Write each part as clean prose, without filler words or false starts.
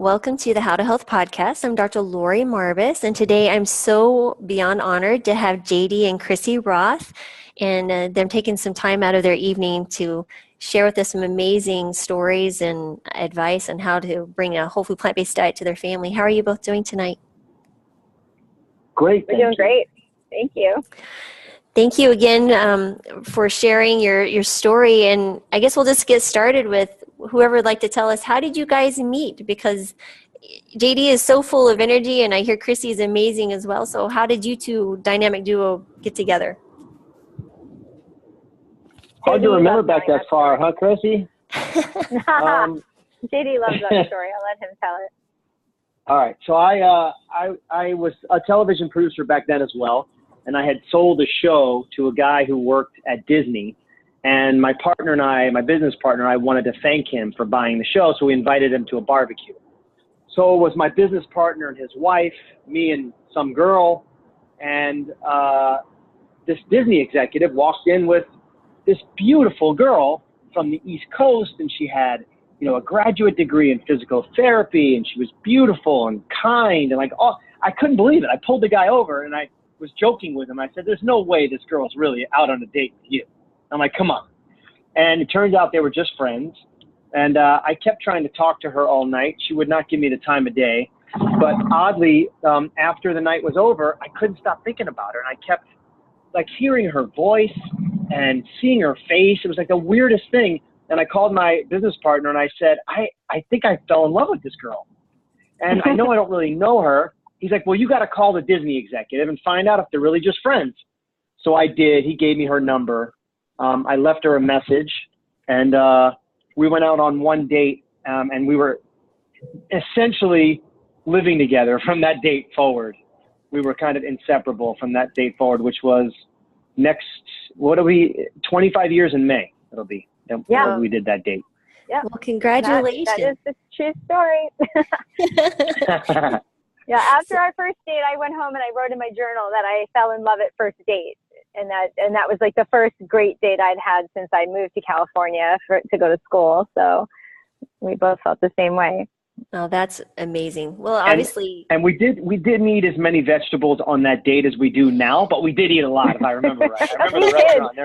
Welcome to the How to Health podcast. I'm Dr. Lori Marbus, and today I'm so beyond honored to have JD and Chrissy Roth, and them taking some time out of their evening to share with us some amazing stories and advice on how to bring a whole food plant-based diet to their family. How are you both doing tonight? Great. We're doing great. Thank you. Thank you again for sharing your story. And I guess we'll just get started with whoever would like to tell us, how did you guys meet? Because JD is so full of energy, and I hear Chrissy is amazing as well. So how did you two dynamic duo get together? Hard to remember back that far, huh, Chrissy? JD loves that story. I'll let him tell it. All right. So I was a television producer back then as well, and I had sold a show to a guy who worked at Disney. And my partner and I, my business partner, I wanted to thank him for buying the show, so we invited him to a barbecue. So it was my business partner and his wife, me and some girl, and this Disney executive walked in with this beautiful girl from the East Coast, and she had, you know, a graduate degree in physical therapy, and she was beautiful and kind, and like, oh, I couldn't believe it. I pulled the guy over, and I was joking with him. I said, "There's no way this girl's really out on a date with you." I'm like, "Come on." And it turns out they were just friends. And I kept trying to talk to her all night. She would not give me the time of day. But oddly, after the night was over, I couldn't stop thinking about her. And I kept like hearing her voice and seeing her face. It was like the weirdest thing. And I called my business partner and I said, I think I fell in love with this girl. And I know I don't really know her. He's like, "Well, you got to call the Disney executive and find out if they're really just friends." So I did. He gave me her number. I left her a message, and we went out on one date, and we were essentially living together from that date forward. We were kind of inseparable from that date forward, which was 25 years in May, it'll be. Yeah. We did that date. Yeah. Well, congratulations. That is the true story. Yeah, after our first date, I went home and I wrote in my journal that I fell in love at first date. And that was like the first great date I'd had since I moved to California to go to school. So we both felt the same way. Oh, that's amazing. Well, obviously. And we didn't eat as many vegetables on that date as we do now, but we did eat a lot, if I remember right. I remember the restaurant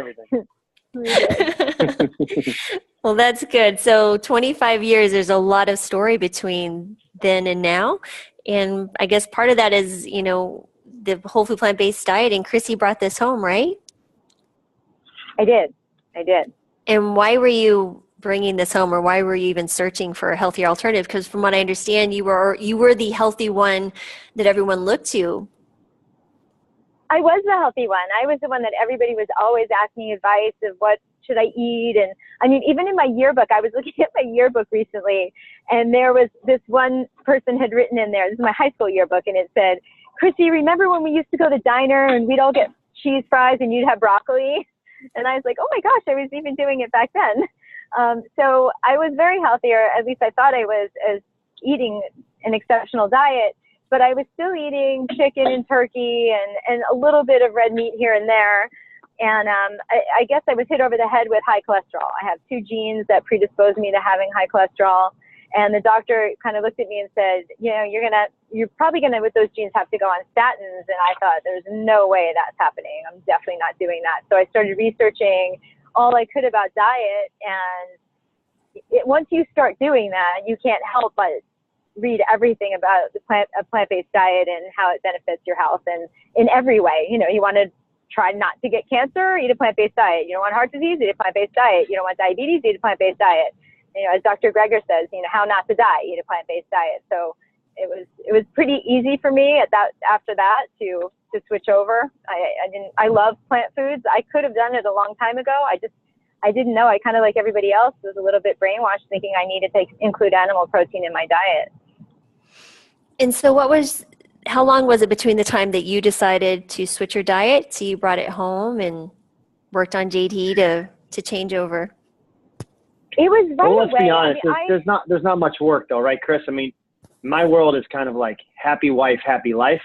and everything. Well, that's good. So 25 years, there's a lot of story between then and now. And I guess part of that is, you know, the whole food plant-based diet, and Chrissy brought this home, right? I did. And why were you bringing this home, or why were you even searching for a healthier alternative? Because from what I understand, you were the healthy one that everyone looked to. I was the healthy one. I was the one that everybody was always asking advice of what should I eat. And I mean, even in my yearbook, I was looking at my yearbook recently, and there was this one person had written in there, this is my high school yearbook, and it said, "Chrissy, remember when we used to go to the diner and we'd all get cheese fries and you'd have broccoli?" And I was like, oh my gosh, I was even doing it back then. So I was very healthy, or at least I thought I was, as eating an exceptional diet, but I was still eating chicken and turkey and a little bit of red meat here and there. And I guess I was hit over the head with high cholesterol. I have 2 genes that predispose me to having high cholesterol. And the doctor kind of looked at me and said, you know, you're probably gonna, with those genes, have to go on statins. And I thought, there's no way that's happening. I'm definitely not doing that. So I started researching all I could about diet. And once you start doing that, you can't help but read everything about a plant-based diet and how it benefits your health. And in every way, you know, you want to try not to get cancer, eat a plant-based diet. You don't want heart disease, eat a plant-based diet. You don't want diabetes, eat a plant-based diet. You know, as Dr. Greger says, you know, how not to die, eat a plant-based diet. So it was pretty easy for me after that to switch over. I love plant foods. I could have done it a long time ago. I didn't know. I kind of, like everybody else, was a little bit brainwashed, thinking I needed to include animal protein in my diet. And so how long was it between the time that you decided to switch your diet to you brought it home and worked on JD to change over? It was right away. Well, let's be honest. I mean, there's not much work though, right, Chris? I mean, my world is kind of like happy wife, happy life.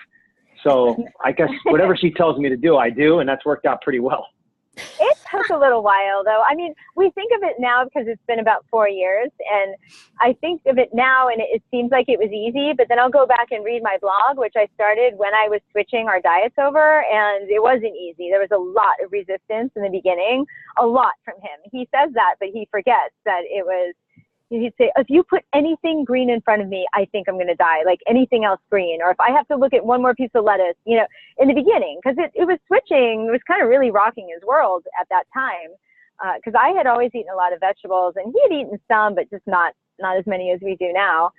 So I guess whatever she tells me to do, I do, and that's worked out pretty well. It took a little while, though. I mean, we think of it now because it's been about 4 years, and I think of it now, and it seems like it was easy, but then I'll go back and read my blog, which I started when I was switching our diets over, and it wasn't easy. There was a lot of resistance in the beginning, a lot from him. He says that, but he forgets that it was, he'd say, if you put anything green in front of me, I think I'm going to die, like anything else green. Or if I have to look at one more piece of lettuce, you know, in the beginning, because it was switching, it was kind of really rocking his world at that time. Because I had always eaten a lot of vegetables, and he had eaten some, but just not as many as we do now.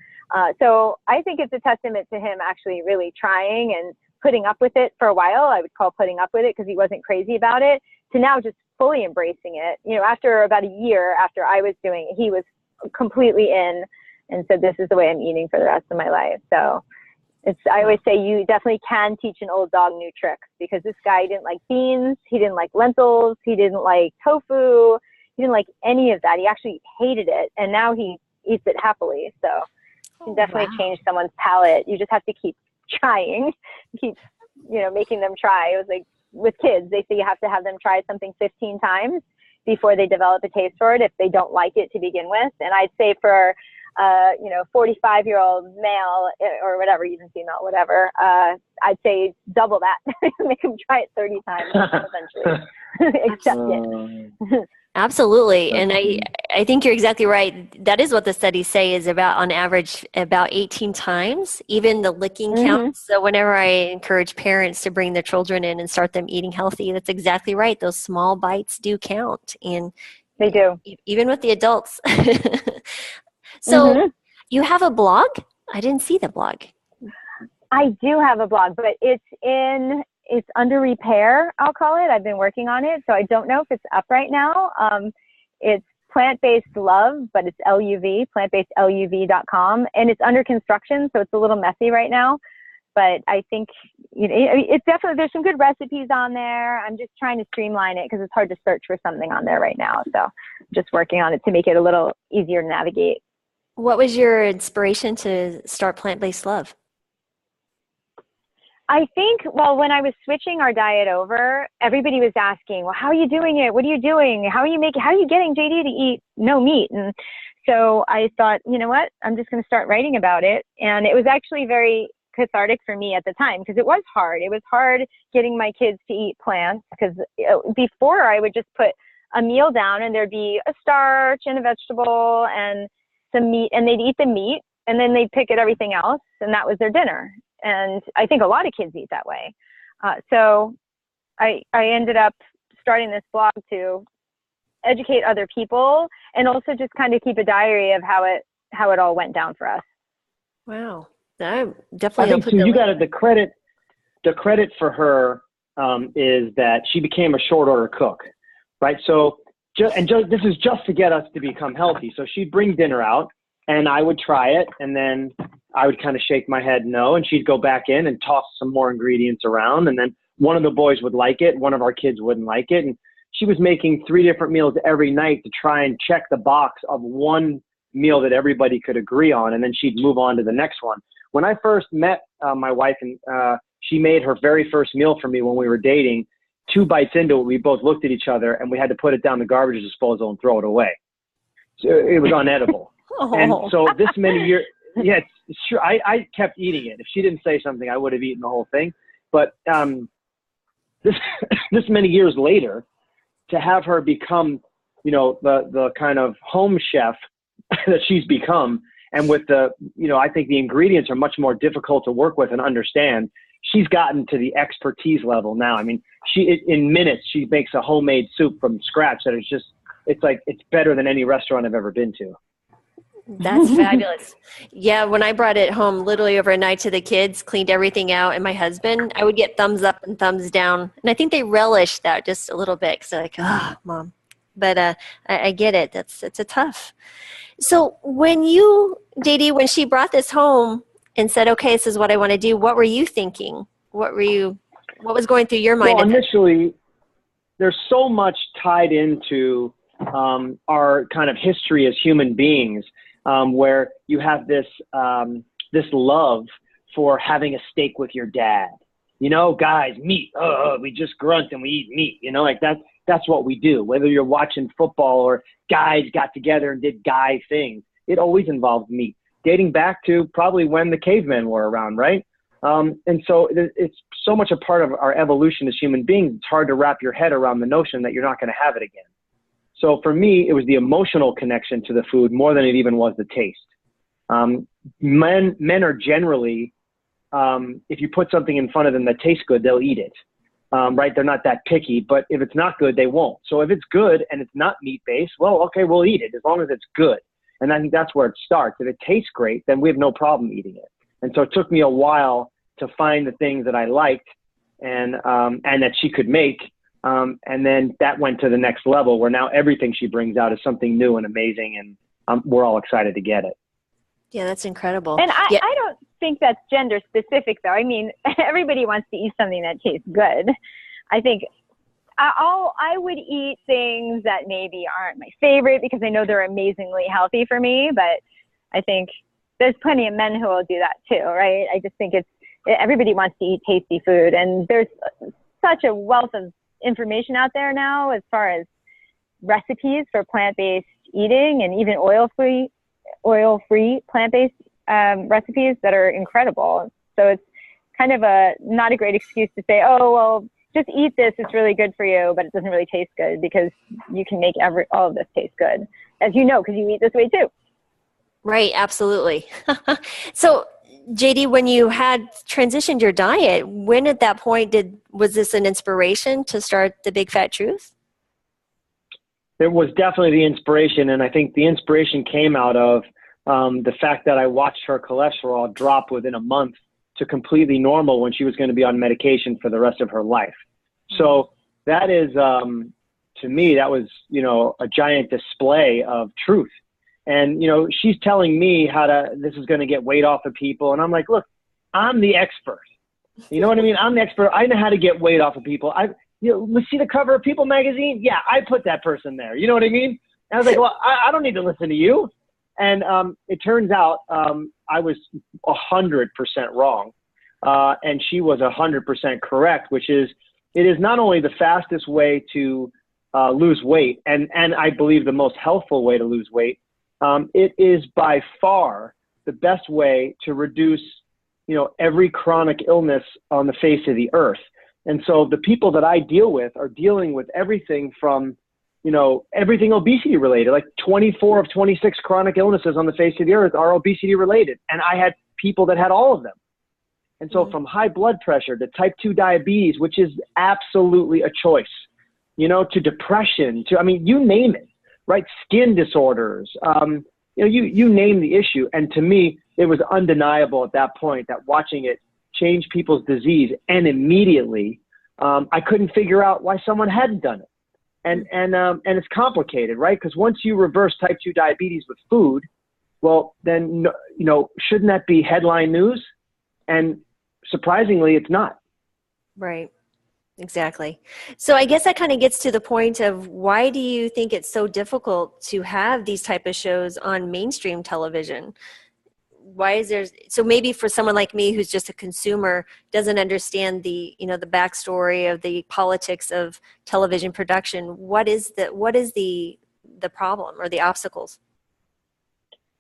So I think it's a testament to him actually really trying and putting up with it for a while. I would call putting up with it because he wasn't crazy about it, to now just fully embracing it. You know, after about a year after I was doing it, he was completely in and said, this is the way I'm eating for the rest of my life. So I always say you definitely can teach an old dog new tricks, because this guy didn't like beans. He didn't like lentils. He didn't like tofu. He didn't like any of that. He actually hated it. And now he eats it happily. So you can definitely change someone's palate. You just have to keep trying, keep, you know, making them try. It was like with kids, they say you have to have them try something 15 times before they develop a taste for it if they don't like it to begin with. And I'd say for, 45-year-old male or whatever, even female, whatever, I'd say double that. Make them try it 30 times eventually. Accept it. Absolutely. And I think you're exactly right. That is what the studies say, is about on average about 18 times, even the licking counts. So whenever I encourage parents to bring their children in and start them eating healthy, that's exactly right. Those small bites do count. And they do. Even with the adults. So you have a blog? I didn't see the blog. I do have a blog, but it's under repair, I'll call it. I've been working on it, so I don't know if it's up right now. It's Plant-Based Love, but it's LUV, plantbasedluv.com, and it's under construction, so it's a little messy right now. But I think, you know, it's definitely, there's some good recipes on there. I'm just trying to streamline it because it's hard to search for something on there right now. So I'm just working on it to make it a little easier to navigate. What was your inspiration to start Plant-Based Love? I think, well, when I was switching our diet over, everybody was asking, well, how are you doing it? What are you doing? How are you getting JD to eat no meat? And so I thought, you know what, I'm just going to start writing about it. And it was actually very cathartic for me at the time, because it was hard. It was hard getting my kids to eat plants, because before I would just put a meal down and there'd be a starch and a vegetable and some meat, and they'd eat the meat and then they'd pick at everything else, and that was their dinner. And I think a lot of kids eat that way. So I ended up starting this blog to educate other people, and also just kind of keep a diary of how it all went down for us. Wow. I definitely. I think too, you got the credit for her is that she became a short order cook, right? So this is just to get us to become healthy. So she'd bring dinner out, and I would try it, and then I would kind of shake my head no, and she'd go back in and toss some more ingredients around, and then one of the boys would like it, one of our kids wouldn't like it, and she was making 3 different meals every night to try and check the box of one meal that everybody could agree on, and then she'd move on to the next one. When I first met my wife, and she made her very first meal for me when we were dating, 2 bites into it, we both looked at each other and we had to put it down the garbage disposal and throw it away. So it was unedible. And so this many years, yeah, it's true. I kept eating it. If she didn't say something, I would have eaten the whole thing. But this many years later, to have her become, you know, the kind of home chef that she's become, and with I think the ingredients are much more difficult to work with and understand. She's gotten to the expertise level now. I mean, in minutes, she makes a homemade soup from scratch that is just, it's better than any restaurant I've ever been to. That's fabulous. Yeah, when I brought it home literally overnight to the kids, cleaned everything out, and my husband, I would get thumbs up and thumbs down. And I think they relished that just a little bit, because they're like, oh, Mom. But I get it. It's a tough. So when when she brought this home and said, okay, this is what I want to do, what were you thinking? What was going through your mind? Well, initially, there's so much tied into our kind of history as human beings, where you have this love for having a steak with your dad. You know, guys, meat. We just grunt and we eat meat. You know, like that's what we do. Whether you're watching football or guys got together and did guy things, it always involved meat, dating back to probably when the cavemen were around, right? And so it's so much a part of our evolution as human beings. It's hard to wrap your head around the notion that you're not going to have it again. So for me, it was the emotional connection to the food more than it even was the taste. Men are generally, if you put something in front of them that tastes good, they'll eat it, right? They're not that picky, but if it's not good, they won't. So if it's good and it's not meat-based, well, okay, we'll eat it as long as it's good. And I think that's where it starts. If it tastes great, then we have no problem eating it. And so it took me a while to find the things that I liked and that she could make. And then that went to the next level where now everything she brings out is something new and amazing. And we're all excited to get it. Yeah, that's incredible. And I don't think that's gender specific, though. I mean, everybody wants to eat something that tastes good. I think I would eat things that maybe aren't my favorite because I know they're amazingly healthy for me. But I think there's plenty of men who will do that too, right? I just think everybody wants to eat tasty food. And there's such a wealth of information out there now as far as recipes for plant-based eating and even oil-free plant-based recipes that are incredible. So it's kind of not a great excuse to say, oh, well, just eat this, it's really good for you, but it doesn't really taste good, because you can make all of this taste good, as you know, because you eat this way too. Right, absolutely. So JD, when you had transitioned your diet, when at that point was this an inspiration to start The Big Fat Truth? It was definitely the inspiration, and I think the inspiration came out of the fact that I watched her cholesterol drop within a month to completely normal when she was going to be on medication for the rest of her life. So that is, to me, that was, a giant display of truth. And, she's telling me this is going to get weight off of people. And I'm like, look, I'm the expert. You know what I mean? I'm the expert. I know how to get weight off of people. Let's see the cover of People magazine. Yeah, I put that person there. You know what I mean? And I was like, well, I don't need to listen to you. And it turns out I was 100% wrong. And she was 100% correct, which is, it is not only the fastest way to lose weight, and I believe the most healthful way to lose weight, it is by far the best way to reduce, every chronic illness on the face of the earth. And so the people that I deal with are dealing with everything from, everything obesity related. Like 24 of 26 chronic illnesses on the face of the earth are obesity related. And I had people that had all of them. And so from high blood pressure to type 2 diabetes, which is absolutely a choice, to depression, you name it, right? Skin disorders, you name the issue. And to me, it was undeniable at that point that watching it change people's disease, and immediately I couldn't figure out why someone hadn't done it. And it's complicated, right? Because once you reverse type 2 diabetes with food, well, then, shouldn't that be headline news? And surprisingly, it's not. Right. Exactly. So I guess that kind of gets to the point of, why do you think it's so difficult to have these type of shows on mainstream television? Why is there, so maybe for someone like me who's just a consumer, doesn't understand the, the backstory of the politics of television production, what is the problem or the obstacles?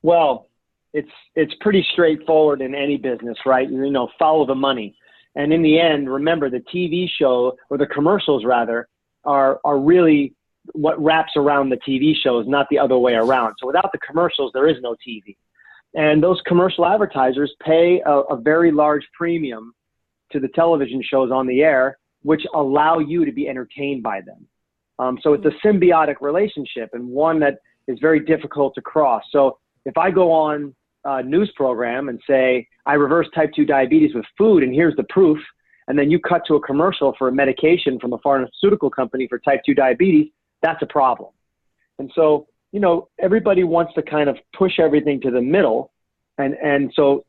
Well, it's pretty straightforward in any business, right? Follow the money. And in the end, remember, the TV show, or the commercials rather, are really what wraps around the TV shows, not the other way around. So without the commercials, there is no TV. And those commercial advertisers pay a very large premium to the television shows on the air, which allow you to be entertained by them. So it's a symbiotic relationship, and one that is very difficult to cross. So if I go on a news program and say, I reverse type 2 diabetes with food, and here's the proof, and then you cut to a commercial for a medication from a pharmaceutical company for type 2 diabetes, that's a problem. And so, everybody wants to kind of push everything to the middle. And so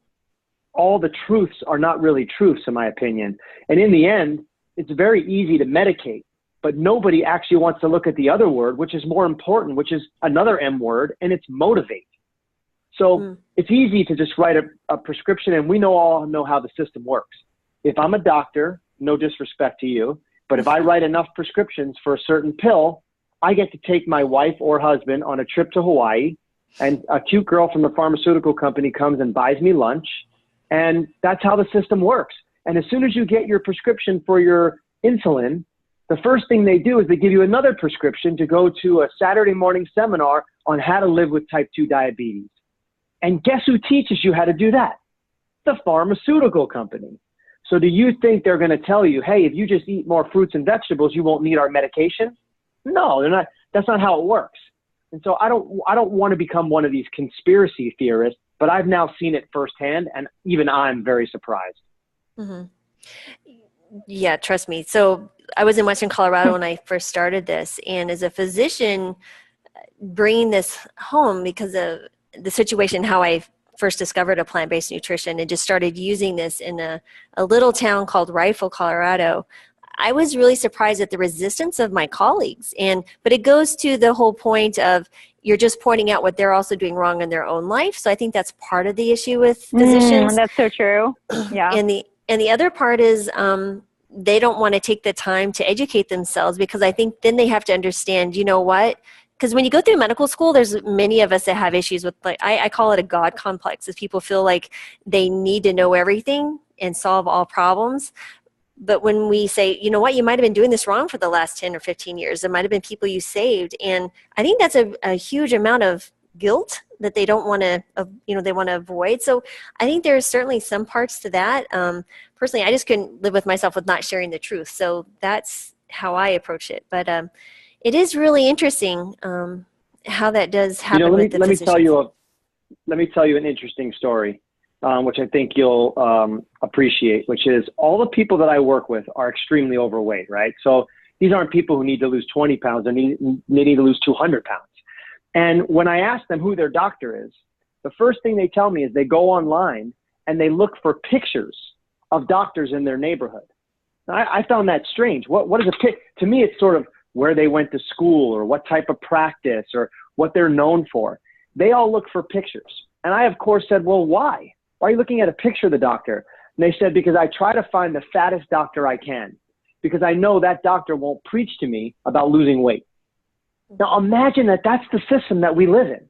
all the truths are not really truths, in my opinion. And in the end, it's very easy to medicate, but nobody actually wants to look at the other word, which is more important, which is another M word, and it's motivate. So it's easy to just write a prescription, and we all know how the system works. If I'm a doctor, no disrespect to you, but But if I write enough prescriptions for a certain pill, I get to take my wife or husband on a trip to Hawaii, and a cute girl from the pharmaceutical company comes and buys me lunch. And that's how the system works. And as soon as you get your prescription for your insulin, the first thing they do is they give you another prescription to go to a Saturday morning seminar on how to live with type 2 diabetes. And guess who teaches you how to do that? The pharmaceutical company. So do you think they're going to tell you, hey, if you just eat more fruits and vegetables, you won't need our medication? No, they're not. That's not how it works. And so I don't want to become one of these conspiracy theorists, but I've now seen it firsthand, and even I'm very surprised. Mm-hmm. Yeah, trust me. So I was in Western Colorado when I first started this, and as a physician, bringing this home because of the situation, how I first discovered a plant-based nutrition and just started using this in a little town called Rifle, Colorado, I was really surprised at the resistance of my colleagues. But it goes to the whole point of you're just pointing out what they're also doing wrong in their own life. So I think that's part of the issue with physicians. That's so true. Yeah. And the other part is they don't want to take the time to educate themselves, because I think then they have to understand, you know what? Because when you go through medical school, there's many of us that have issues with, like, I call it a God complex, as people feel like they need to know everything and solve all problems. But when we say, you know what, you might have been doing this wrong for the last 10 or 15 years. There might have been people you saved. And I think that's a huge amount of guilt that they don't want to, they want to avoid. So I think there's certainly some parts to that. Personally, I just couldn't live with myself with not sharing the truth. So that's how I approach it. But it is really interesting how that does happen with the physicians. Let me tell you an interesting story, which I think you'll appreciate, which is all the people that I work with are extremely overweight, right? So these aren't people who need to lose 20 pounds. They need to lose 200 pounds. And when I ask them who their doctor is, the first thing they tell me is they go online and they look for pictures of doctors in their neighborhood. Now, I found that strange. What is a pic? To me, it's sort of where they went to school or what type of practice or what they're known for. They all look for pictures. And I, of course, said, well, why? Why are you looking at a picture of the doctor? And they said, because I try to find the fattest doctor I can, because I know that doctor won't preach to me about losing weight. Now, imagine that that's the system that we live in,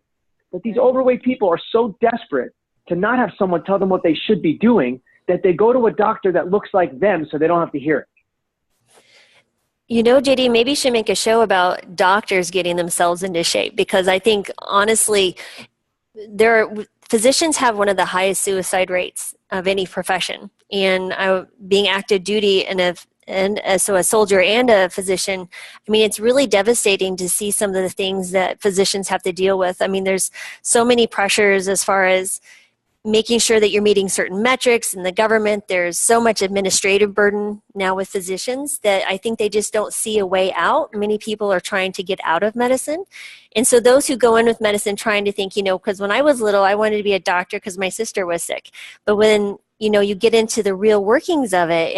that these overweight people are so desperate to not have someone tell them what they should be doing that they go to a doctor that looks like them so they don't have to hear it. You know, JD, maybe you should make a show about doctors getting themselves into shape, because I think, honestly, physicians have one of the highest suicide rates of any profession. And being active duty so a soldier and a physician, I mean, it's really devastating to see some of the things that physicians have to deal with. I mean, there's so many pressures as far as making sure that you're meeting certain metrics in the government. There's so much administrative burden now with physicians that I think they just don't see a way out. Many people are trying to get out of medicine. And so those who go in with medicine trying to think, because when I was little, I wanted to be a doctor because my sister was sick. But when, you get into the real workings of it,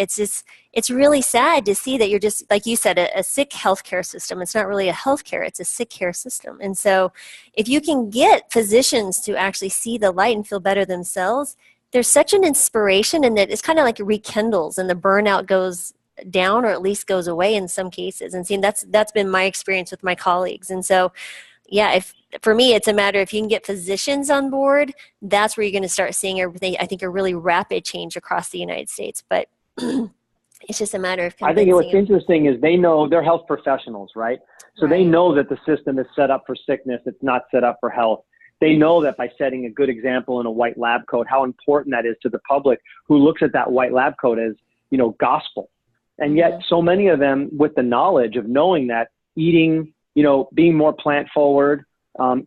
it's really sad to see that you're just, like you said, a sick healthcare system. It's not really a healthcare, it's a sick care system. And so if you can get physicians to actually see the light and feel better themselves, there's such an inspiration, and that it's kind of like it rekindles and the burnout goes down, or at least goes away in some cases. And see, that's been my experience with my colleagues. And so, yeah, for me, it's a matter, if you can get physicians on board, that's where you're going to start seeing everything, I think, a really rapid change across the United States. But it's just a matter of convincing. I think what's interesting is they know they're health professionals, right? So They know that the system is set up for sickness. It's not set up for health. They know that by setting a good example in a white lab coat, how important that is to the public who looks at that white lab coat as, gospel. And yet so many of them, with the knowledge of knowing that eating, being more plant forward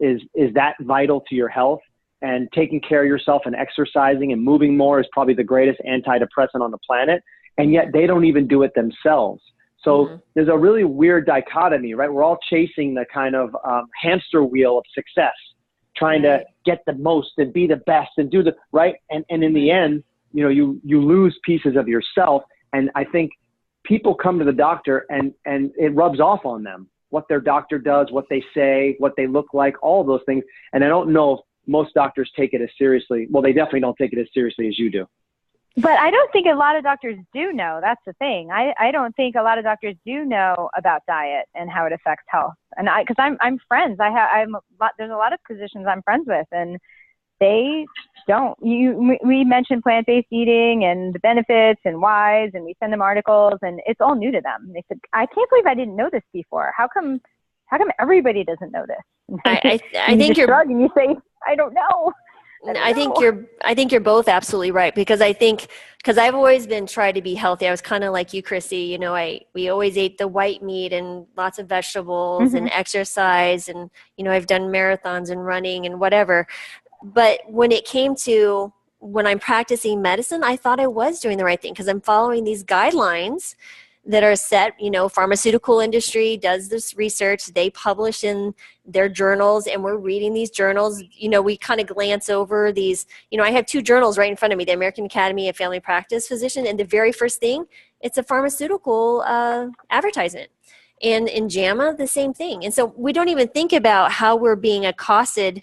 is that vital to your health, and taking care of yourself and exercising and moving more is probably the greatest antidepressant on the planet. And yet they don't even do it themselves. So there's a really weird dichotomy, right? We're all chasing the kind of hamster wheel of success, trying to get the most and be the best and do the right. And in the end, you lose pieces of yourself. And I think people come to the doctor and it rubs off on them, what their doctor does, what they say, what they look like, all of those things. And I don't know if most doctors take it as seriously. Well, they definitely don't take it as seriously as you do. But I don't think a lot of doctors do know. That's the thing. I don't think a lot of doctors do know about diet and how it affects health. And because I'm friends, there's a lot of physicians I'm friends with, and they don't. We mentioned plant-based eating and the benefits and whys, and we send them articles, and it's all new to them. And they said, I can't believe I didn't know this before. How come everybody doesn't know this? I think you're shrug and you say, I don't know. I think you're both absolutely right, because I've always been trying to be healthy. I was kind of like you, Chrissy. You know, we always ate the white meat and lots of vegetables and exercise, and I've done marathons and running and whatever. But when it came to when I'm practicing medicine, I thought I was doing the right thing because I'm following these guidelines that are set. Pharmaceutical industry does this research, they publish in their journals, and we're reading these journals. We kind of glance over these. I have two journals right in front of me, the American Academy of Family Practice Physician, and the very first thing, it's a pharmaceutical advertisement. And in JAMA, the same thing. And so we don't even think about how we're being accosted,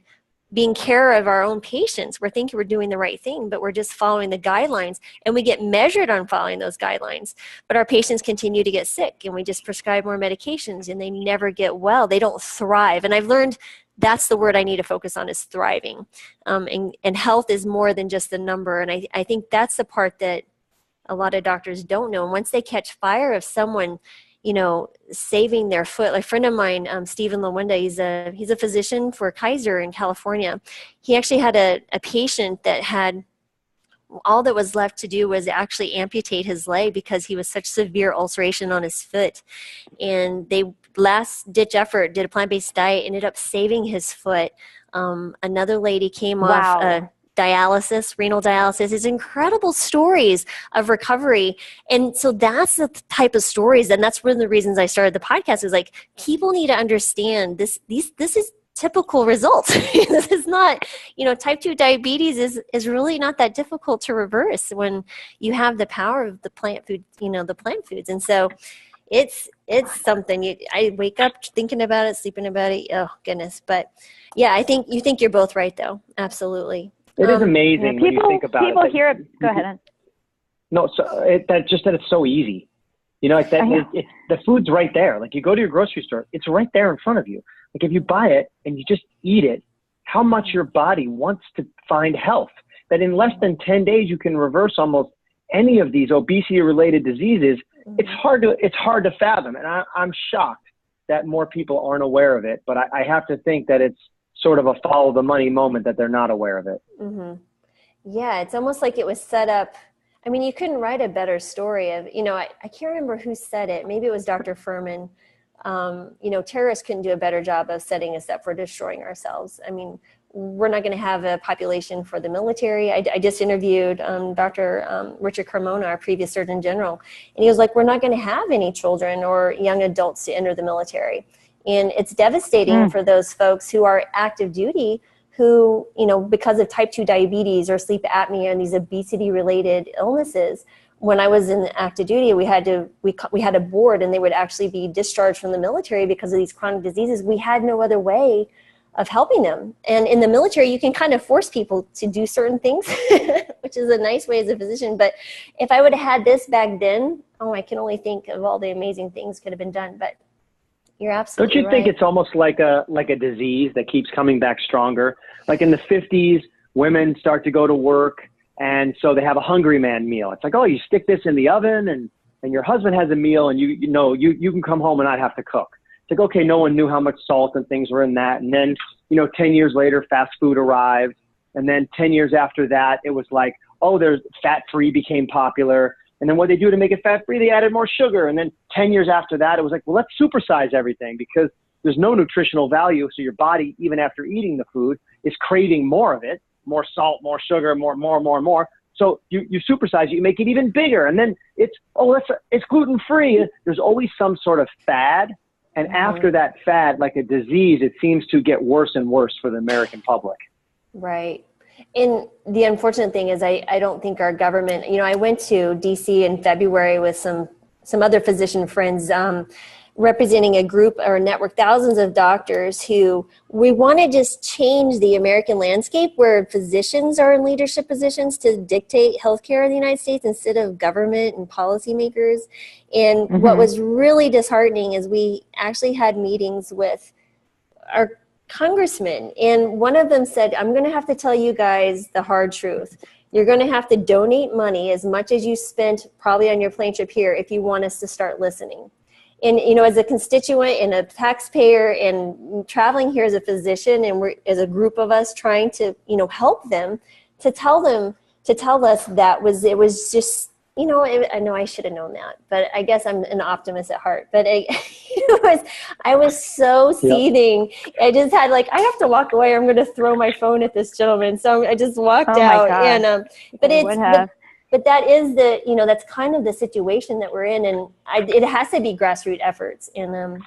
being care of our own patients. We're thinking we're doing the right thing, but we're just following the guidelines, and we get measured on following those guidelines. But our patients continue to get sick, and we just prescribe more medications, and they never get well. They don't thrive. And I've learned that's the word I need to focus on, is thriving. And health is more than just the number. And I think that's the part that a lot of doctors don't know. And once they catch fire of someone saving their foot. Like a friend of mine, Stephen Lawenda, he's a physician for Kaiser in California. He actually had a patient that had, all that was left to do was actually amputate his leg because he was such severe ulceration on his foot. And they, last ditch effort, did a plant-based diet, ended up saving his foot. Another lady came off dialysis, renal dialysis. It's incredible stories of recovery. And so that's the type of stories, and that's one of the reasons I started the podcast, is like, people need to understand this is typical results. This is not, type 2 diabetes is really not that difficult to reverse when you have the power of the plant food, the plant foods. And so it's something I wake up thinking about it, sleeping about it. Oh goodness. But yeah, I think you're both right though. Absolutely. It is amazing when you think about it. People hear it. Go ahead. No, so that it's so easy. The food's right there. Like, you go to your grocery store, it's right there in front of you. Like, if you buy it and you just eat it, how much your body wants to find health. That in less than 10 days you can reverse almost any of these obesity-related diseases. It's hard to fathom, and I'm shocked that more people aren't aware of it. But I have to think that it's sort of a follow the money moment that they're not aware of it. Yeah, it's almost like it was set up. I mean, you couldn't write a better story of, I can't remember who said it. Maybe it was Dr. Furman. Terrorists couldn't do a better job of setting us up for destroying ourselves. I mean, we're not going to have a population for the military. I just interviewed Dr. Richard Carmona, our previous Surgeon General, and he was like, we're not going to have any children or young adults to enter the military. And it's devastating for those folks who are active duty, who, because of type 2 diabetes or sleep apnea and these obesity-related illnesses. When I was in active duty, we had a board, and they would actually be discharged from the military because of these chronic diseases. We had no other way of helping them. And in the military, you can kind of force people to do certain things, which is a nice way as a physician. But if I would have had this back then, I can only think of all the amazing things could have been done. But you're absolutely Don't you right. think it's almost like a disease that keeps coming back stronger? Like in the 50s, women start to go to work, and so they have a hungry man meal. It's like, oh, you stick this in the oven, and your husband has a meal, and you can come home and not have to cook. It's like, okay, no one knew how much salt and things were in that. And then, 10 years later, fast food arrived. And then 10 years after that, it was like, oh, there's fat-free became popular. And then what they do to make it fat-free, they added more sugar. And then 10 years after that, it was like, well, let's supersize everything because there's no nutritional value. So your body, even after eating the food, is craving more of it, more salt, more sugar, more. So you supersize it, you make it even bigger. And then it's gluten-free. There's always some sort of fad. And after that fad, like a disease, it seems to get worse and worse for the American public. Right. And the unfortunate thing is I don't think our government, I went to DC in February with some other physician friends. representing a group or a network, thousands of doctors who we want to just change the American landscape where physicians are in leadership positions to dictate healthcare in the United States instead of government and policymakers. And what was really disheartening is we actually had meetings with our congressmen, and one of them said, I'm going to have to tell you guys the hard truth. You're going to have to donate money as much as you spent probably on your plane trip here if you want us to start listening. And, you know, as a constituent and a taxpayer and traveling here as a physician, and we're as a group of us trying to, you know, help them, to tell us it was just, you know, I know I should have known that, but I guess I'm an optimist at heart. But I was so seething. I just had I have to walk away. I'm going to throw my phone at this gentleman. So I just walked out. And but that is that's kind of the situation that we're in, and it has to be grassroots efforts, and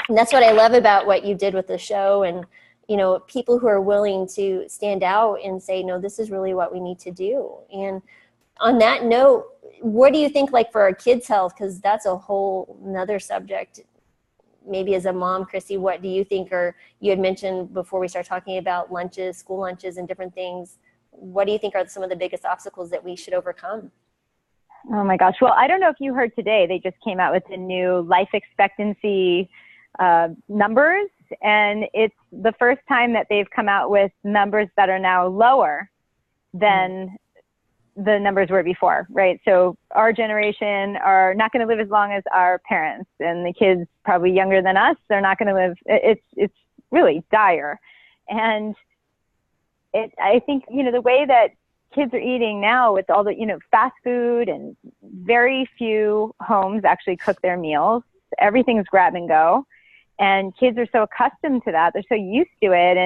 that's what I love about what you did with the show, and you know, people who are willing to stand out and say, no, this is really what we need to do. And on that note, what do you think, for our kids' health? Because that's a whole nother subject. Maybe as a mom, Chrissy, what do you think? Or you had mentioned before we start talking about lunches, school lunches, and different things. What do you think are some of the biggest obstacles that we should overcome? Oh my gosh. Well, I don't know if you heard today, they just came out with the new life expectancy numbers. And it's the first time that they've come out with numbers that are now lower than the numbers were before, right? So our generation are not going to live as long as our parents, and the kids probably younger than us, they're not going to live. It's really dire. And I think, you know, the way that kids are eating now with all the, you know, fast food, and very few homes actually cook their meals. Everything's grab and go. And kids are so accustomed to that. They're so used to it,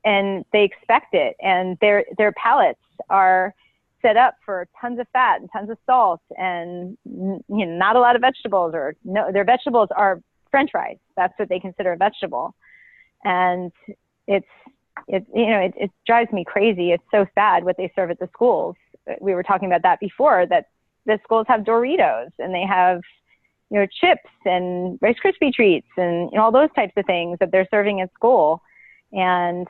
and they expect it. And their palates are set up for tons of fat and tons of salt, and, you know, not a lot of vegetables, or no, their vegetables are French fries. That's what they consider a vegetable. And it drives me crazy. It's so sad what they serve at the schools. We were talking about that before, that the schools have Doritos, and they have, you know, chips and Rice Krispie treats, and, you know, all those types of things that they're serving at school. And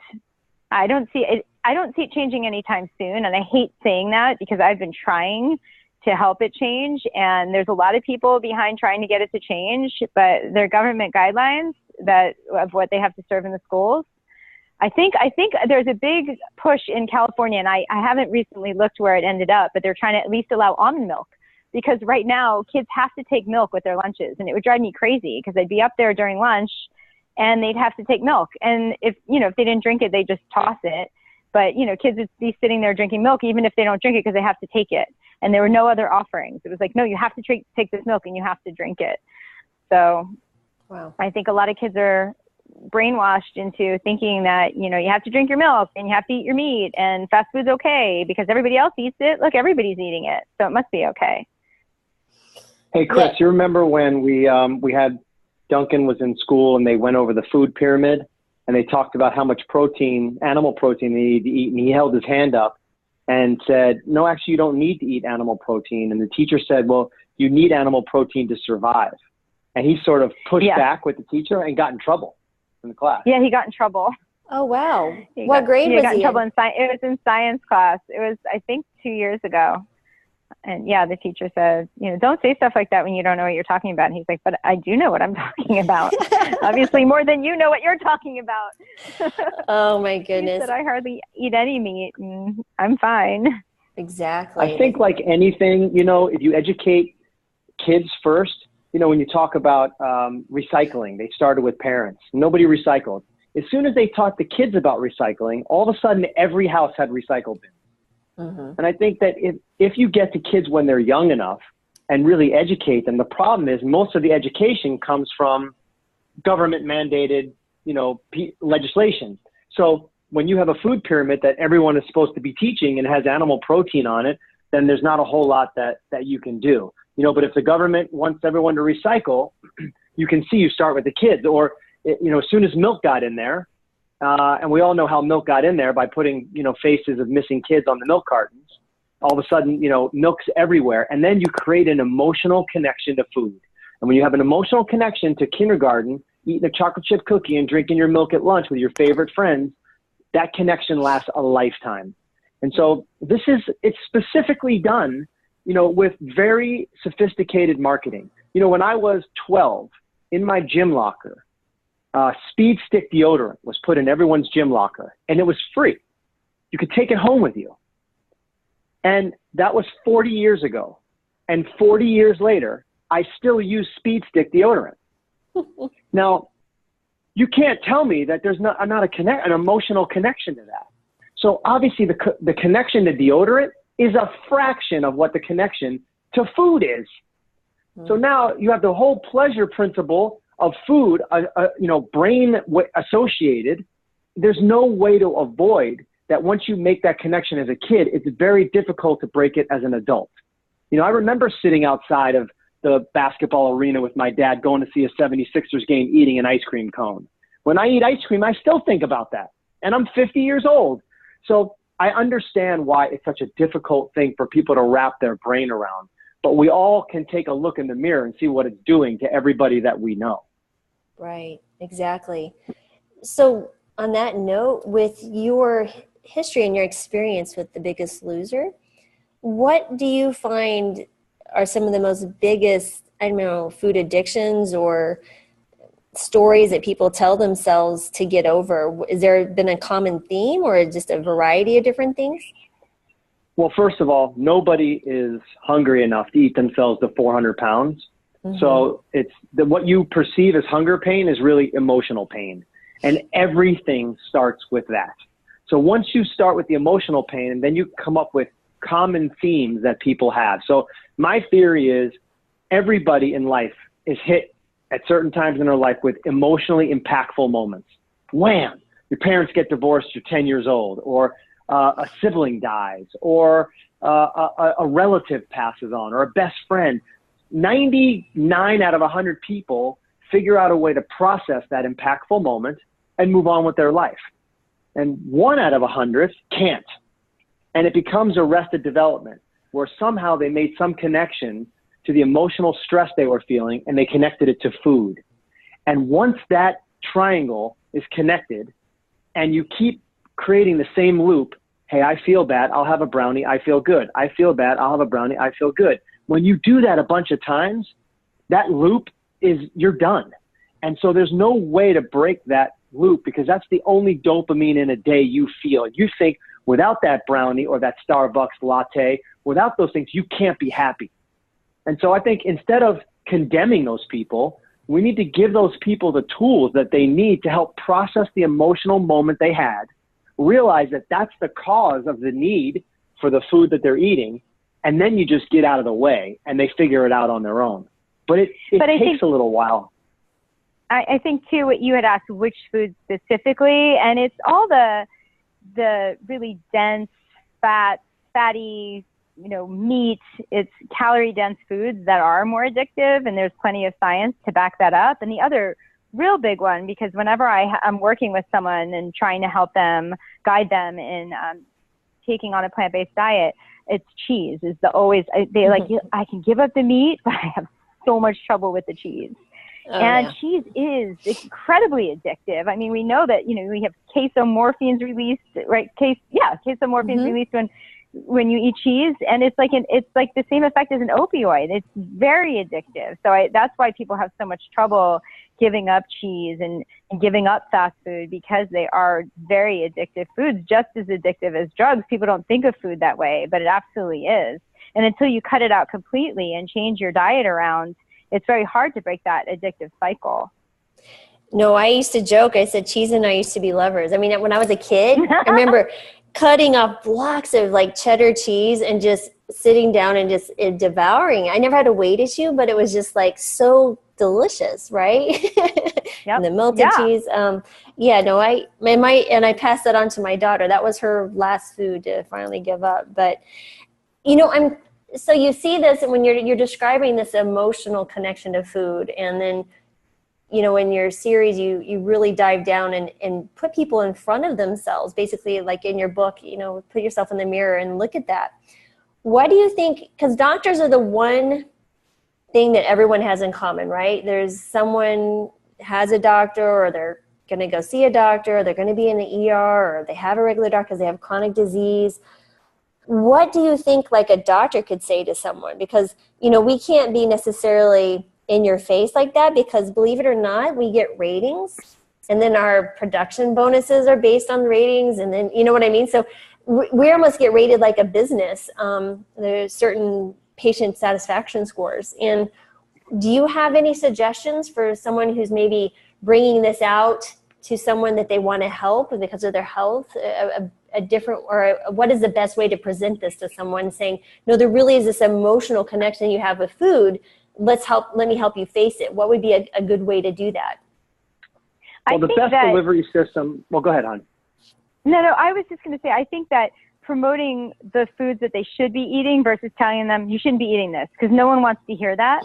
I don't see it changing anytime soon. And I hate saying that, because I've been trying to help it change, and there's a lot of people behind trying to get it to change, but their government guidelines of what they have to serve in the schools. I think there's a big push in California, and I haven't recently looked where it ended up, but they're trying to at least allow almond milk, because right now kids have to take milk with their lunches, and it would drive me crazy, because they'd be up there during lunch and they'd have to take milk. And if they didn't drink it, they just toss it. But, you know, kids would be sitting there drinking milk, even if they don't drink it, because they have to take it. And there were no other offerings. It was like, no, you have to take this milk and you have to drink it. So wow. I think a lot of kids are brainwashed into thinking that, you know, you have to drink your milk and you have to eat your meat, and fast food's okay because everybody else eats it. Look, everybody's eating it, so it must be okay. Hey, Chris, you remember when we had Duncan was in school and they went over the food pyramid, and they talked about how much protein, animal protein, they need to eat, and he held his hand up and said, no, actually, you don't need to eat animal protein. And the teacher said, well, you need animal protein to survive. And he sort of pushed back with the teacher and got in trouble in the class. Yeah, he got in trouble. Oh, wow. What grade was he? He got in trouble in science. It was in science class. It was, I think, 2 years ago. And yeah, the teacher said, you know, don't say stuff like that when you don't know what you're talking about. And he's like, but I do know what I'm talking about. Obviously more than you know what you're talking about. Oh my goodness. He said, I hardly eat any meat and I'm fine. Exactly. I think like anything, you know, if you educate kids first, you know, when you talk about recycling, they started with parents. Nobody recycled. As soon as they taught the kids about recycling, all of a sudden every house had recycle bins. Mm-hmm. And I think that if you get to kids when they're young enough and really educate them, the problem is most of the education comes from government mandated, you know, legislation. So when you have a food pyramid that everyone is supposed to be teaching and has animal protein on it, then there's not a whole lot that you can do, you know. But if the government wants everyone to recycle, you can see you start with the kids, or, you know, as soon as milk got in there, and we all know how milk got in there by putting, you know, faces of missing kids on the milk cartons. All of a sudden, you know, milk's everywhere. And then you create an emotional connection to food. And when you have an emotional connection to kindergarten, eating a chocolate chip cookie and drinking your milk at lunch with your favorite friends, that connection lasts a lifetime. And so it's specifically done, with very sophisticated marketing. When I was 12, in my gym locker, Speed Stick deodorant was put in everyone's gym locker, and it was free. You could take it home with you. And that was 40 years ago. And 40 years later, I still use Speed Stick deodorant. Now, you can't tell me that there's not an emotional connection to that. So obviously the connection to deodorant is a fraction of what the connection to food is. So now you have the whole pleasure principle of food, brain associated. There's no way to avoid that. Once you make that connection as a kid, it's very difficult to break it as an adult. I remember sitting outside of the basketball arena with my dad going to see a 76ers game, eating an ice cream cone. When I eat ice cream, I still think about that. And I'm 50 years old. So I understand why it's such a difficult thing for people to wrap their brain around. But we all can take a look in the mirror and see what it's doing to everybody that we know. Right, exactly. So on that note, with your history and your experience with The Biggest Loser, what do you find are some of the most biggest, food addictions or stories that people tell themselves to get over? Is there been a common theme or just a variety of different things? Well, first of all, nobody is hungry enough to eat themselves to 400 pounds. Mm-hmm. So what you perceive as hunger pain is really emotional pain. And everything starts with that. So once you start with the emotional pain, and then you come up with common themes that people have. So my theory is everybody in life is hit at certain times in their life with emotionally impactful moments. Wham! Your parents get divorced, you're 10 years old, or a sibling dies, or a relative passes on, or a best friend. 99 out of 100 people figure out a way to process that impactful moment and move on with their life. And 1 out of 100 can't. And it becomes arrested development, where somehow they made some connection to the emotional stress they were feeling, and they connected it to food. And once that triangle is connected, and you keep creating the same loop, hey, I feel bad, I'll have a brownie, I feel good. I feel bad, I'll have a brownie, I feel good. When you do that a bunch of times, that loop you're done. And so there's no way to break that loop, because that's the only dopamine in a day you feel. You think, without that brownie or that Starbucks latte, without those things, you can't be happy. And so I think instead of condemning those people, we need to give those people the tools that they need to help process the emotional moment they had, realize that that's the cause of the need for the food that they're eating, and then you just get out of the way and they figure it out on their own. But it takes a little while. I think too, what you had asked, which food specifically, and it's all the really dense, fatty, meat. It's calorie dense foods that are more addictive, and there's plenty of science to back that up. And the other real big one, because whenever I'm working with someone and trying to help them, guide them in taking on a plant-based diet, it's cheese. I can give up the meat, but I have so much trouble with the cheese. Cheese is incredibly addictive. I mean, we know that, we have casomorphins released, right? Casomorphins released when you eat cheese, and it's like the same effect as an opioid. It's very addictive. So that's why people have so much trouble giving up cheese and giving up fast food, because they are very addictive foods, just as addictive as drugs. People don't think of food that way, but it absolutely is. And until you cut it out completely and change your diet around, it's very hard to break that addictive cycle. No, I used to joke. I said cheese and I used to be lovers. I mean, when I was a kid, I remember cutting off blocks of cheddar cheese and just sitting down and just devouring. I never had a weight issue, but it was just so delicious, right? Yep. And the melted cheese. And I passed that on to my daughter. That was her last food to finally give up. But, so you see this, and when you're describing this emotional connection to food, and then, in your series, you really dive down and put people in front of themselves, basically, like in your book, put yourself in the mirror and look at that. Why do you think, because doctors are the one thing that everyone has in common, right? There's someone has a doctor, or they're going to go see a doctor, or they're going to be in the ER, or they have a regular doctor because they have chronic disease. What do you think like a doctor could say to someone? Because, you know, we can't be necessarily in your face like that, because believe it or not, we get ratings, and then our production bonuses are based on ratings. And then, you know what I mean? So we almost get rated like a business. There's certain patient satisfaction scores. And do you have any suggestions for someone who's maybe bringing this out to someone that they want to help because of their health, a different, or what is the best way to present this to someone, saying, no, there really is this emotional connection you have with food. Let me help you face it. What would be a good way to do that? Well, the best delivery system, well, go ahead, hon. No, I was just going to say, I think that promoting the foods that they should be eating versus telling them you shouldn't be eating this, because no one wants to hear that.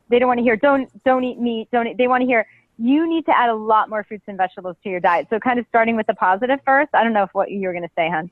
They don't want to hear, don't eat meat, they want to hear, you need to add a lot more fruits and vegetables to your diet. So kind of starting with the positive first. I don't know what you were going to say, hon.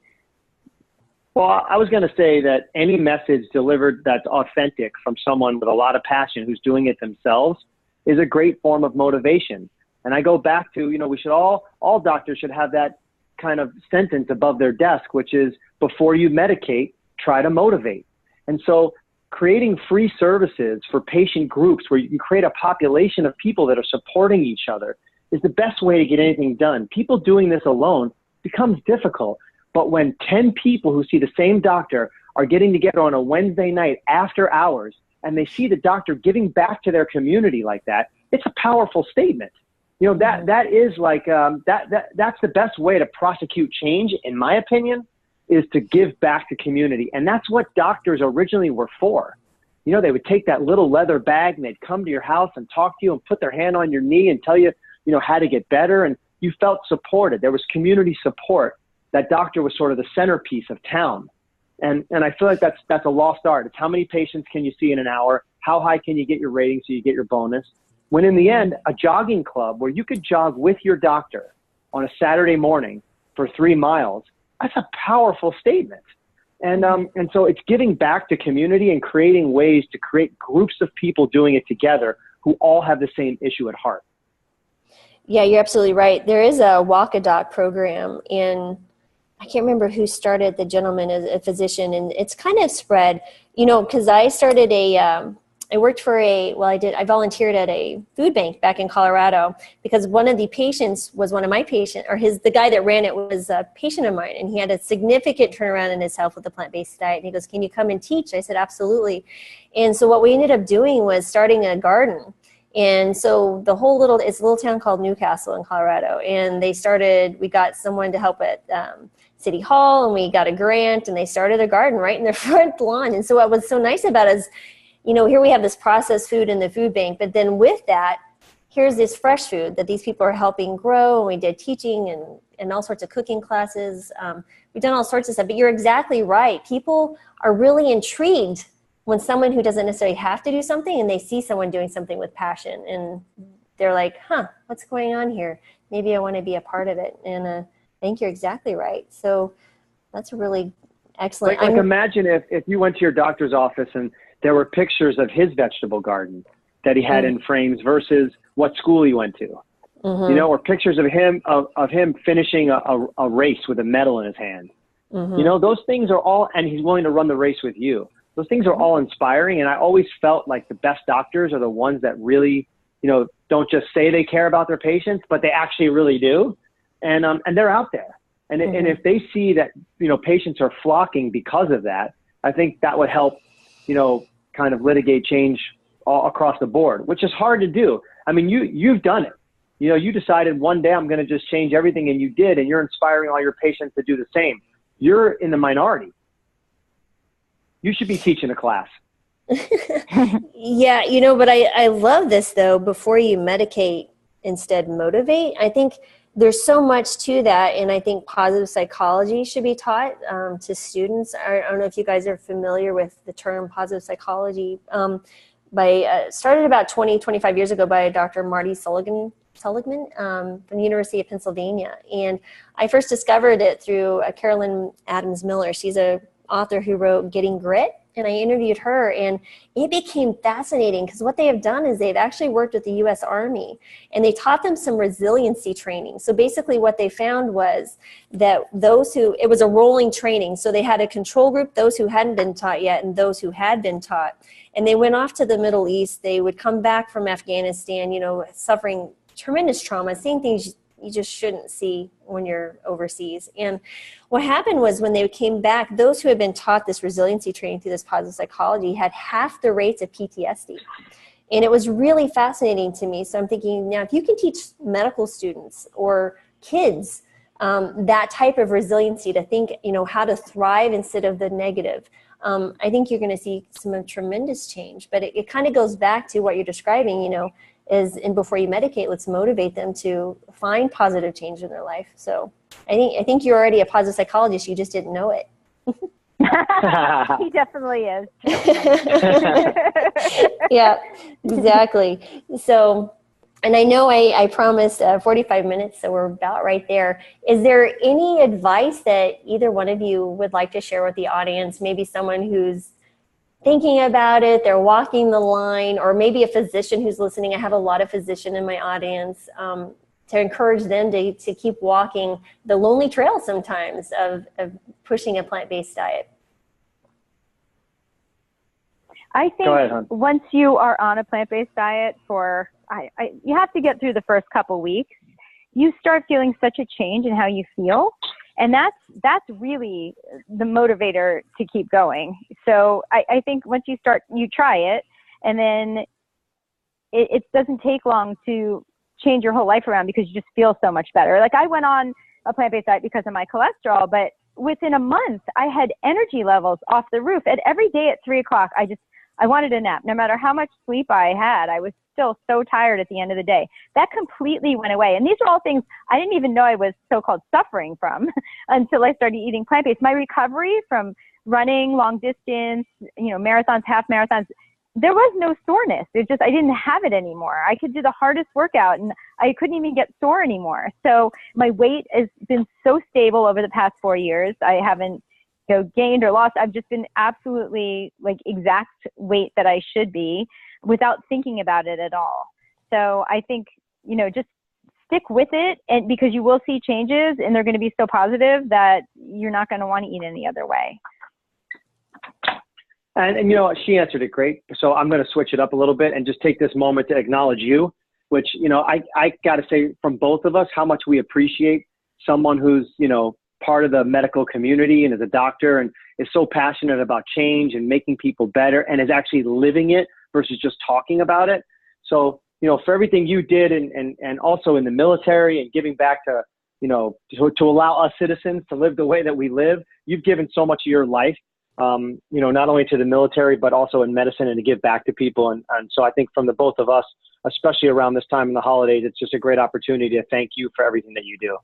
Well, I was going to say that any message delivered that's authentic from someone with a lot of passion who's doing it themselves is a great form of motivation. And I go back to, you know, we should all doctors should have that kind of sentence above their desk, which is, before you medicate, try to motivate. And so creating free services for patient groups where you can create a population of people that are supporting each other is the best way to get anything done. People doing this alone becomes difficult. But when 10 people who see the same doctor are getting together on a Wednesday night after hours, and they see the doctor giving back to their community like that, it's a powerful statement. You know, that is like, that's the best way to prosecute change, in my opinion, is to give back to community. And that's what doctors originally were for. You know, they would take that little leather bag and they'd come to your house and talk to you and put their hand on your knee and tell you, you know, how to get better. And you felt supported. There was community support. That doctor was sort of the centerpiece of town. And I feel like that's a lost art. It's how many patients can you see in an hour? How high can you get your rating so you get your bonus? When in the end, a jogging club where you could jog with your doctor on a Saturday morning for 3 miles, that's a powerful statement. And so it's giving back to community and creating ways to create groups of people doing it together who all have the same issue at heart. Yeah, you're absolutely right. There is a Wacka doc program, and I can't remember who started, the gentleman is a physician, and it's kind of spread, you know, because I started I volunteered at a food bank back in Colorado, because one of the patients was one of my patients, or the guy that ran it was a patient of mine, and he had a significant turnaround in his health with the plant-based diet. And he goes, can you come and teach? I said, absolutely. And so what we ended up doing was starting a garden. And so it's a little town called Newcastle in Colorado. And we got someone to help at City Hall, and we got a grant, and they started a garden right in their front lawn. And so what was so nice about it is, you know, here we have this processed food in the food bank, but then with that, here's this fresh food that these people are helping grow. And we did teaching and all sorts of cooking classes. We've done all sorts of stuff, but you're exactly right. People are really intrigued when someone who doesn't necessarily have to do something, and they see someone doing something with passion, and they're like, what's going on here? Maybe I want to be a part of it. And I think you're exactly right. So that's really excellent. Like imagine if you went to your doctor's office and there were pictures of his vegetable garden that he had in frames versus what school he went to, you know, or pictures of him finishing a race with a medal in his hand. You know, those things are all, and he's willing to run the race with you. Those things are all inspiring. And I always felt like the best doctors are the ones that really, you know, don't just say they care about their patients, but they actually really do. And they're out there. And if they see that, you know, patients are flocking because of that, I think that would help, you know, kind of litigate change all across the board, which is hard to do. I mean, you've done it. You know, you decided one day I'm going to just change everything, and you did, and you're inspiring all your patients to do the same. You're in the minority. You should be teaching a class. Yeah, you know, but I love this though. Before you medicate, instead motivate. I think there's so much to that, and I think positive psychology should be taught to students. I don't know if you guys are familiar with the term positive psychology. Started about 25 years ago by Dr. Marty Seligman from the University of Pennsylvania. And I first discovered it through Carolyn Adams Miller. She's a author who wrote Getting Grit. and I interviewed her, and it became fascinating because what they have done is they've actually worked with the U.S. Army, and they taught them some resiliency training. So basically what they found was that it was a rolling training. So they had a control group, those who hadn't been taught yet, and those who had been taught. And they went off to the Middle East. They would come back from Afghanistan, suffering tremendous trauma, seeing things you just shouldn't see when you're overseas. And what happened was when they came back, those who had been taught this resiliency training through this positive psychology had half the rates of PTSD. And it was really fascinating to me. So I'm thinking, now, if you can teach medical students or kids that type of resiliency to think, how to thrive instead of the negative, I think you're going to see some tremendous change. But it kind of goes back to what you're describing, and before you medicate, let's motivate them to find positive change in their life. So I think you're already a positive psychologist. You just didn't know it. He definitely is. Yeah, exactly. So, and I know I promised 45 minutes, so we're about right there. Is there any advice that either one of you would like to share with the audience? Maybe someone who's thinking about it, they're walking the line, or maybe a physician who's listening. I have a lot of physicians in my audience, to encourage them to keep walking the lonely trail sometimes of pushing a plant-based diet. I think Go ahead, hon. Once you are on a plant-based diet you have to get through the first couple weeks. You start feeling such a change in how you feel. And that's really the motivator to keep going. So I think once you try it, and then it doesn't take long to change your whole life around because you just feel so much better. Like, I went on a plant-based diet because of my cholesterol, but within a month I had energy levels off the roof. And every day at 3:00, I wanted a nap. No matter how much sleep I had, I was still so tired at the end of the day. That completely went away. And these are all things I didn't even know I was so-called suffering from until I started eating plant-based. My recovery from running long distance, marathons, half marathons, there was no soreness. I didn't have it anymore. I could do the hardest workout and I couldn't even get sore anymore. So my weight has been so stable over the past 4 years. I haven't gained or lost. I've just been absolutely exact weight that I should be without thinking about it at all. So I think, just stick with it, and because you will see changes and they're going to be so positive that you're not going to want to eat any other way. And she answered it great. So I'm going to switch it up a little bit and just take this moment to acknowledge you, which, I got to say from both of us, how much we appreciate someone who's, part of the medical community and is a doctor and is so passionate about change and making people better and is actually living it versus just talking about it. So, for everything you did and also in the military and giving back to, to allow us citizens to live the way that we live, you've given so much of your life, not only to the military, but also in medicine and to give back to people. And so I think from the both of us, especially around this time in the holidays, it's just a great opportunity to thank you for everything that you do.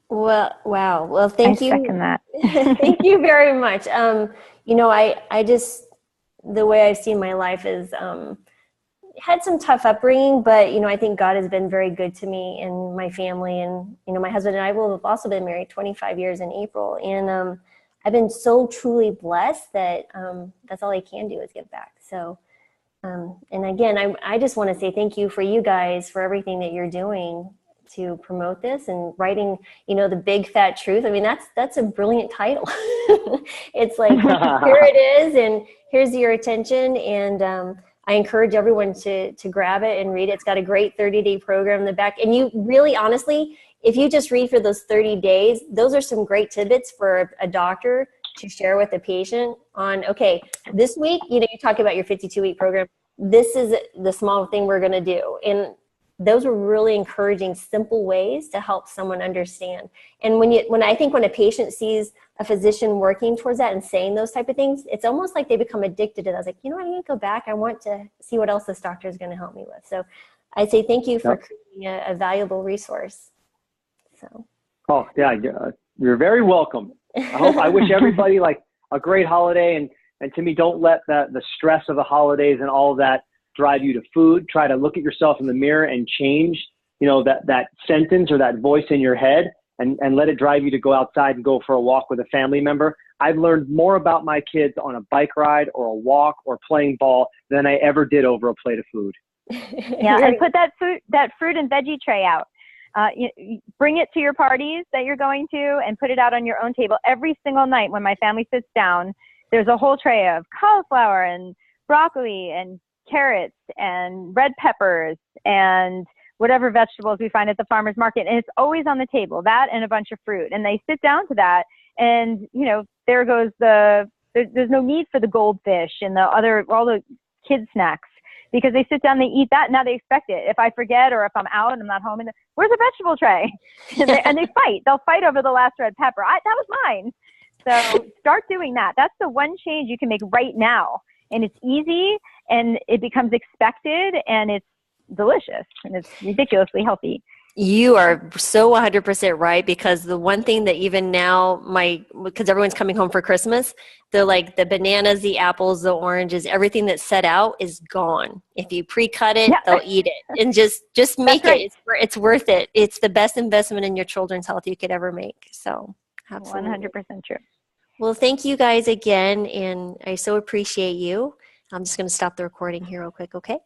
Well, wow. Well, thank you. I second that. Thank you very much. I just, the way I've seen my life is, had some tough upbringing, but, I think God has been very good to me and my family. And, my husband and I will have also been married 25 years in April. And I've been so truly blessed that that's all I can do is give back. So, and again, I just want to say thank you for you guys for everything that you're doing to promote this and writing, the big fat truth. I mean, that's a brilliant title. It's like, here it is, and here's your attention. And I encourage everyone to grab it and read it. It's got a great 30-day program in the back. And you really, honestly, if you just read for those 30 days, those are some great tidbits for a doctor to share with a patient on, okay, this week, you talk about your 52-week program. This is the small thing we're going to do. And those were really encouraging, simple ways to help someone understand. And when I think when a patient sees a physician working towards that and saying those type of things, it's almost like they become addicted to that. I was like, I need to go back. I want to see what else this doctor is going to help me with. So I say thank you for creating a valuable resource. So. Oh yeah, you're very welcome. I wish everybody a great holiday, and to me, don't let the stress of the holidays and all of that drive you to food. Try to look at yourself in the mirror and change, that sentence or that voice in your head and let it drive you to go outside and go for a walk with a family member. I've learned more about my kids on a bike ride or a walk or playing ball than I ever did over a plate of food. Yeah, and put that fruit and veggie tray out. Bring it to your parties that you're going to and put it out on your own table every single night. When my family sits down, there's a whole tray of cauliflower and broccoli and carrots and red peppers and whatever vegetables we find at the farmer's market. And it's always on the table, that and a bunch of fruit. And they sit down to that, and, there goes there's no need for the goldfish and all the kids snacks, because they sit down, they eat that. Now they expect it. If I forget, or if I'm out and I'm not home, and where's the vegetable tray? and they fight. They'll fight over the last red pepper. That was mine. So start doing that. That's the one change you can make right now. And it's easy, and it becomes expected, and it's delicious, and it's ridiculously healthy. You are so 100% right, because the one thing that even now, because everyone's coming home for Christmas, they're like, the bananas, the apples, the oranges, everything that's set out is gone. If you pre-cut it, they'll eat it. And just make it. It's worth it. It's the best investment in your children's health you could ever make. So absolutely. 100% true. Well, thank you guys again, and I so appreciate you. I'm just going to stop the recording here real quick, okay?